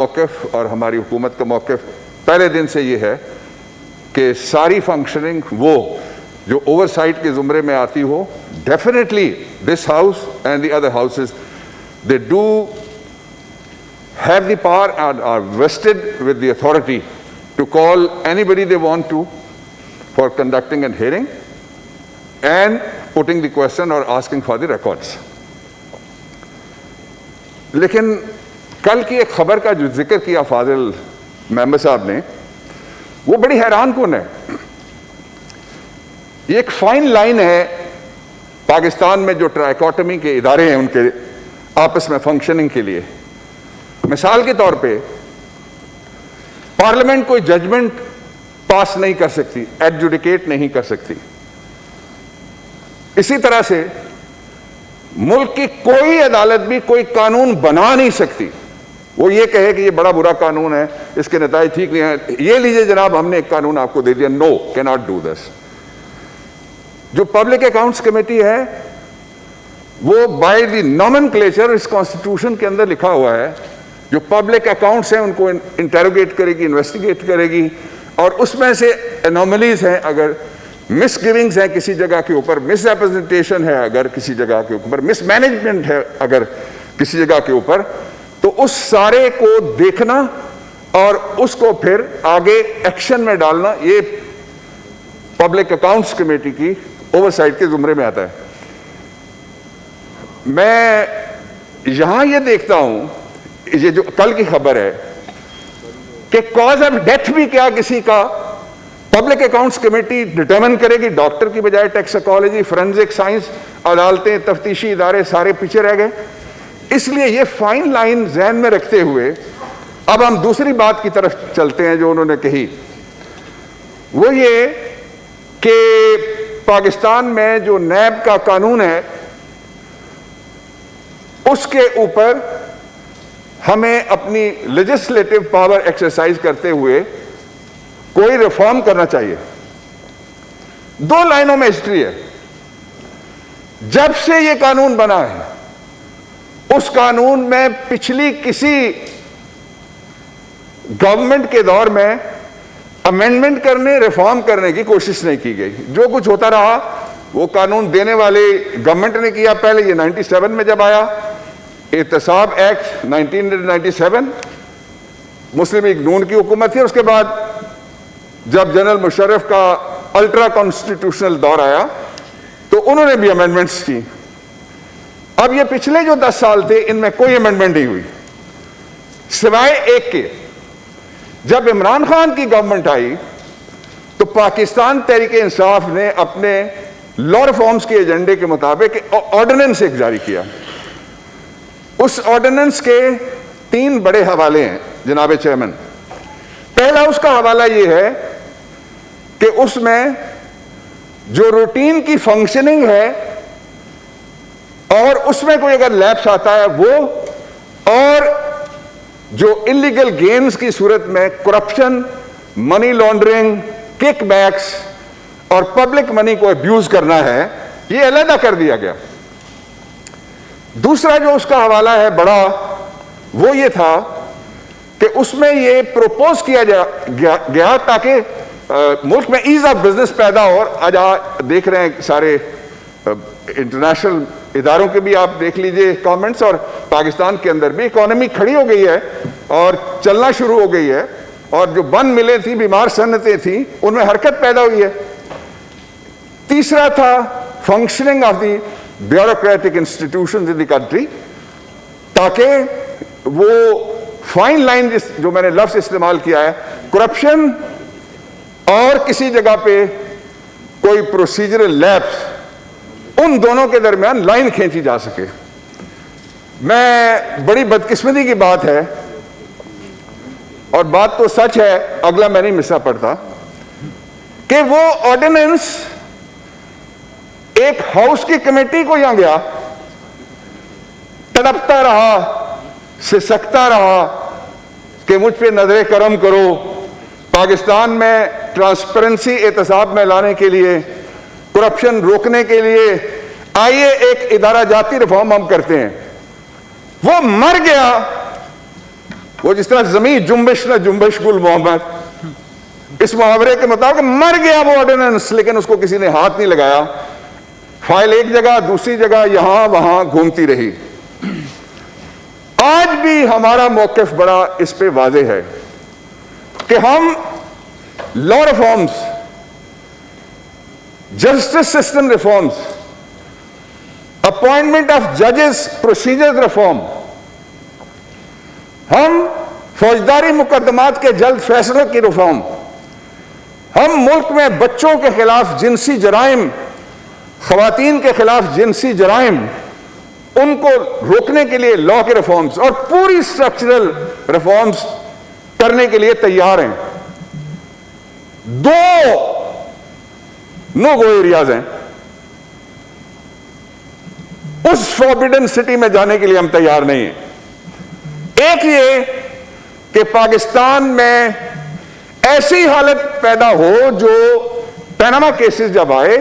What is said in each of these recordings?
موقف اور ہماری حکومت کا موقف پہلے دن سے یہ ہے کہ ساری فنکشننگ وہ جو اوور سائٹ کے زمرے میں آتی ہو، definitely this house and the other houses they do have the power and are vested with the authority to call anybody they want to for conducting a hearing and putting the question or asking for the records. لیکن کل کی ایک خبر کا جو ذکر کیا فاضل ممبر صاحب نے، وہ بڑی حیران کن ہے. یہ ایک فائن لائن ہے پاکستان میں جو ٹرائیکوٹمی کے ادارے ہیں ان کے آپس میں فنکشننگ کے لیے. مثال کے طور پہ پارلیمنٹ کوئی ججمنٹ پاس نہیں کر سکتی، ایڈجوڈیکیٹ نہیں کر سکتی. اسی طرح سے ملک کی کوئی عدالت بھی کوئی قانون بنا نہیں سکتی. وہ یہ کہے کہ یہ بڑا برا قانون ہے، اس کے نتائج ٹھیک نہیں ہیں، یہ لیجئے جناب ہم نے ایک قانون آپ کو دے دیا. نو، کی ناٹ ڈو دس. جو پبلک اکاؤنٹس کمیٹی ہے وہ by the nomenclature us constitution کے اندر لکھا ہوا ہے، جو پبلک اکاؤنٹس ہیں ان کو انٹروگیٹ کرے گی، انویسٹیگیٹ کرے گی، اور اس میں سے انوملیز ہیں، اگر مس گیونگز ہیں کسی جگہ کے اوپر، مس ریپرزنٹیشن ہے اگر کسی جگہ کے اوپر، مس مینجمنٹ ہے اگر کسی جگہ کے اوپر، تو اس سارے کو دیکھنا اور اس کو پھر آگے ایکشن میں ڈالنا، یہ پبلک اکاؤنٹس کمیٹی کی اوور سائٹ کے زمرے میں آتا ہے. میں یہاں یہ دیکھتا ہوں، یہ جو کل کی خبر ہے کہ کاز آف ڈیتھ بھی کیا کسی کا پبلک اکاؤنٹس کمیٹی ڈٹرمن کرے گی، ڈاکٹر کی بجائے ٹیکسیکالوجی، فورینزک سائنس، عدالتیں، تفتیشی ادارے سارے پیچھے رہ گئے. اس لیے یہ فائن لائن ذہن میں رکھتے ہوئے اب ہم دوسری بات کی طرف چلتے ہیں جو انہوں نے کہی. وہ یہ کہ پاکستان میں جو نیب کا قانون ہے اس کے اوپر ہمیں اپنی لیجسلیٹو پاور ایکسرسائز کرتے ہوئے کوئی ریفارم کرنا چاہیے. 2 لائنوں میں ہسٹری ہے. جب سے یہ قانون بنا ہے اس قانون میں پچھلی کسی گورنمنٹ کے دور میں امینڈمنٹ کرنے، ریفارم کرنے کی کوشش نہیں کی گئی. جو کچھ ہوتا رہا وہ قانون دینے والے گورنمنٹ نے کیا. پہلے یہ 97 میں جب آیا احتساب ایکٹ 1997، مسلم لیگ نون کی حکومت تھی. اس کے بعد جب جنرل مشرف کا الٹرا کانسٹیٹیوشنل دور آیا تو انہوں نے بھی امینڈمنٹس کی. اب یہ پچھلے جو 10 سال تھے ان میں کوئی امینڈمنٹ نہیں ہوئی سوائے ایک کے. جب عمران خان کی گورنمنٹ آئی تو پاکستان تحریک انصاف نے اپنے لا ریفارمز کے ایجنڈے کے مطابق آرڈیننس ایک جاری کیا. اس آرڈیننس کے 3 بڑے حوالے ہیں جناب چیئرمین. پہلا اس کا حوالہ یہ ہے کہ اس میں جو روٹین کی فنکشننگ ہے اور اس میں کوئی اگر لیپس آتا ہے وہ، اور جو انلیگل گینز کی صورت میں corruption, money laundering, kickbacks اور پبلک منی کو ابیوز کرنا ہے، یہ علیحدہ کر دیا گیا. دوسرا جو اس کا حوالہ ہے بڑا، وہ یہ تھا کہ اس میں یہ پروپوز کیا گیا تاکہ ملک میں ایز آف بزنس پیدا ہو. آج دیکھ رہے ہیں سارے انٹرنیشنل اداروں کے بھی آپ دیکھ لیجئے کامنٹس، اور پاکستان کے اندر بھی اکانومی کھڑی ہو گئی ہے اور چلنا شروع ہو گئی ہے، اور جو بند ملیں تھیں، بیمار صنعتیں تھیں، ان میں حرکت پیدا ہوئی ہے. تیسرا تھا functioning of the bureaucratic institutions in the country, تاکہ وہ فائن لائن جو میں نے لفظ استعمال کیا ہے، کرپشن اور کسی جگہ پہ کوئی پروسیجرل لیپس، ان دونوں کے درمیان لائن کھینچی جا سکے. میں بڑی بدقسمتی کی بات ہے، اور بات تو سچ ہے، اگلا میں نہیں مسا پڑتا، کہ وہ آرڈیننس ایک ہاؤس کی کمیٹی کو یہاں گیا، تڑپتا رہا، سسکتا رہا کہ مجھ پہ نظر کرم کرو. پاکستان میں ٹرانسپیرنسی احتساب میں لانے کے لیے، کرپشن روکنے کے لیے آئیے ایک ادارہ جاتی ریفارم ہم کرتے ہیں. وہ مر گیا وہ جس طرح زمین جنبش نہ جنبش گل محمد، اس محاورے کے مطابق مر گیا وہ آرڈیننس، لیکن اس کو کسی نے ہاتھ نہیں لگایا، فائل ایک جگہ دوسری جگہ یہاں وہاں گھومتی رہی۔ آج بھی ہمارا موقف بڑا اس پہ واضح ہے کہ ہم law reforms, justice system reforms, appointment of ججز پروسیجر ریفارم، ہم فوجداری مقدمات کے جلد فیصلوں کی ریفارم، ہم ملک میں بچوں کے خلاف جنسی جرائم، خواتین کے خلاف جنسی جرائم، ان کو روکنے کے لیے لا کے ریفارمز اور پوری اسٹرکچرل ریفارمز کرنے کے لیے تیار ہیں۔ دو نو گو ایریاز ہیں، اس فوربیڈن سٹی میں جانے کے لیے ہم تیار نہیں ہیں۔ ایک یہ کہ پاکستان میں ایسی حالت پیدا ہو جو پیناما کیسز جب آئے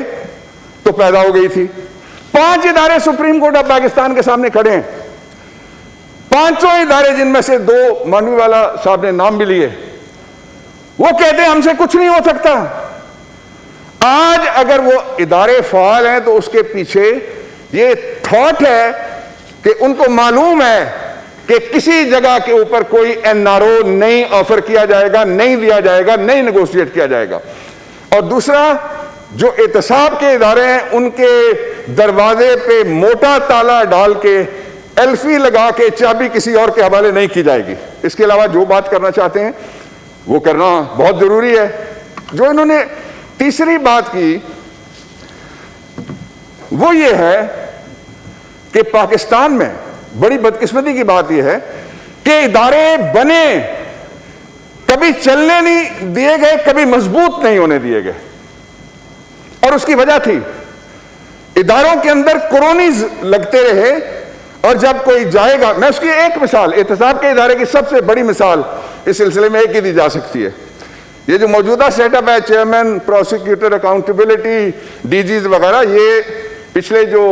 تو پیدا ہو گئی تھی۔ 5 ادارے سپریم کورٹ آف پاکستان کے سامنے کھڑے ہیں، 5 ادارے جن میں سے 2 مانوی والا صاحب نے نام بھی لیے، وہ کہتے ہیں ہم سے کچھ نہیں ہو سکتا۔ آج اگر وہ ادارے فعال ہیں تو اس کے پیچھے یہ تھاٹ ہے کہ ان کو معلوم ہے کہ کسی جگہ کے اوپر کوئی این آر او نہیں آفر کیا جائے گا، نہیں دیا جائے گا، نہیں نیگوشیٹ کیا جائے گا۔ اور دوسرا، جو احتساب کے ادارے ہیں ان کے دروازے پہ موٹا تالا ڈال کے ایلفی لگا کے چابی کسی اور کے حوالے نہیں کی جائے گی۔ اس کے علاوہ جو بات کرنا چاہتے ہیں وہ کرنا بہت ضروری ہے۔ جو انہوں نے تیسری بات کی وہ یہ ہے کہ پاکستان میں بڑی بدقسمتی کی بات یہ ہے کہ ادارے بنے کبھی چلنے نہیں دیے گئے، کبھی مضبوط نہیں ہونے دیے گئے، اور اس کی وجہ تھی اداروں کے اندر کرونیز لگتے رہے، اور جب کوئی جائے گا، میں اس کی ایک مثال، احتساب کے ادارے کی سب سے بڑی مثال اس سلسلے میں ایک ہی دی جا سکتی ہے۔ یہ جو موجودہ سیٹ اپ ہے، chairman, prosecutor, accountability, DGs وغیرہ، یہ پچھلے جو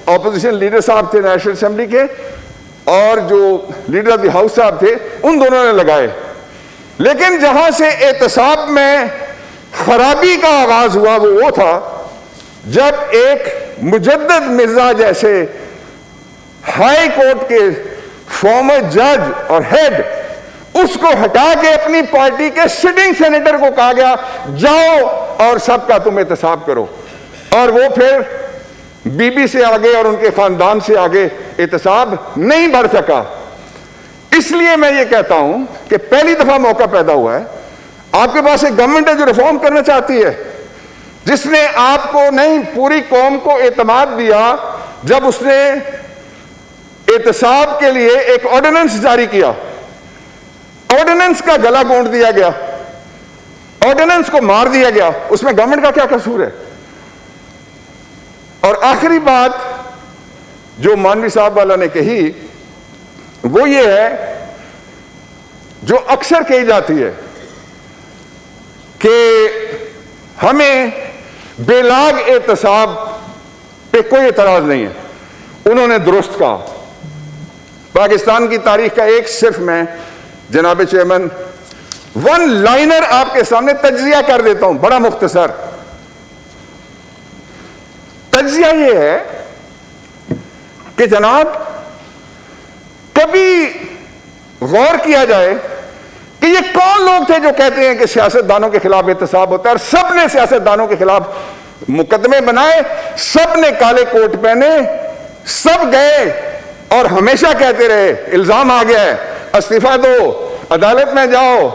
اپوزیشن لیڈر صاحب تھے نیشنل اسمبلی کے اور جو لیڈر آف دی ہاؤس صاحب تھے، ان دونوں نے لگائے۔ لیکن جہاں سے احتساب میں خرابی کا آغاز ہوا وہ تھا جب ایک مجدد مرزا جیسے ہائی کورٹ کے فارمر جج اور ہیڈ، اس کو ہٹا کے اپنی پارٹی کے سٹنگ سینیٹر کو کہا گیا جاؤ اور سب کا تم احتساب کرو، اور وہ پھر بی بی سے آگے اور ان کے خاندان سے آگے احتساب نہیں بڑھ سکا۔ اس لیے میں یہ کہتا ہوں کہ پہلی دفعہ موقع پیدا ہوا ہے، آپ کے پاس ایک گورنمنٹ ہے جو ریفارم کرنا چاہتی ہے، جس نے آپ کو نہیں پوری قوم کو اعتماد دیا جب اس نے احتساب کے لیے ایک آرڈیننس جاری کیا۔ آرڈیننس کا گلا گونڈ دیا گیا، آرڈیننس کو مار دیا گیا، اس میں گورنمنٹ کا کیا قصور ہے؟ اور آخری بات جو مانوی صاحب والا نے کہی وہ یہ ہے جو اکثر کہی جاتی ہے کہ ہمیں بے لاگ احتساب پہ کوئی اعتراض نہیں ہے۔ انہوں نے درست کہا۔ پاکستان کی تاریخ کا ایک صرف میں جناب چیئرمین 1 لائنر آپ کے سامنے تجزیہ کر دیتا ہوں، بڑا مختصر۔ تجزیہ یہ ہے کہ جناب کبھی غور کیا جائے کہ یہ کون لوگ تھے جو کہتے ہیں کہ سیاستدانوں کے خلاف احتساب ہوتا ہے، اور سب نے سیاستدانوں کے خلاف مقدمے بنائے، سب نے کالے کوٹ پہنے، سب گئے اور ہمیشہ کہتے رہے الزام آ گیا ہے، استعفیٰ دو، عدالت میں جاؤ،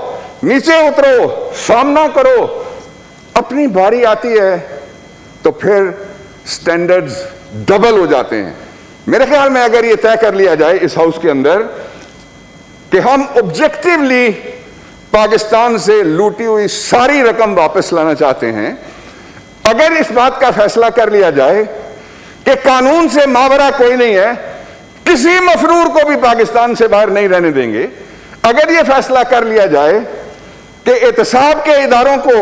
نیچے اترو، سامنا کرو۔ اپنی باری آتی ہے تو پھر سٹینڈرڈز ڈبل ہو جاتے ہیں۔ میرے خیال میں اگر یہ طے کر لیا جائے اس ہاؤس کے اندر کہ ہم آبجیکٹیولی پاکستان سے لوٹی ہوئی ساری رقم واپس لانا چاہتے ہیں، اگر اس بات کا فیصلہ کر لیا جائے کہ قانون سے ماورا کوئی نہیں ہے، کسی مفرور کو بھی پاکستان سے باہر نہیں رہنے دیں گے، اگر یہ فیصلہ کر لیا جائے کہ احتساب کے اداروں کو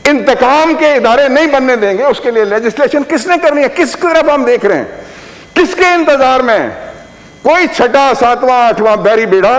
انتقام کے ادارے نہیں بننے دیں گے، اس کے لیے لیجسلیشن کس نے کرنی ہے؟ کس طرف ہم دیکھ رہے ہیں؟ کس کے انتظار میں؟ کوئی 6واں 7واں 8واں بحری بیڑا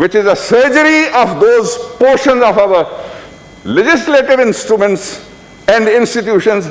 which is a surgery of those portions of our legislative instruments and institutions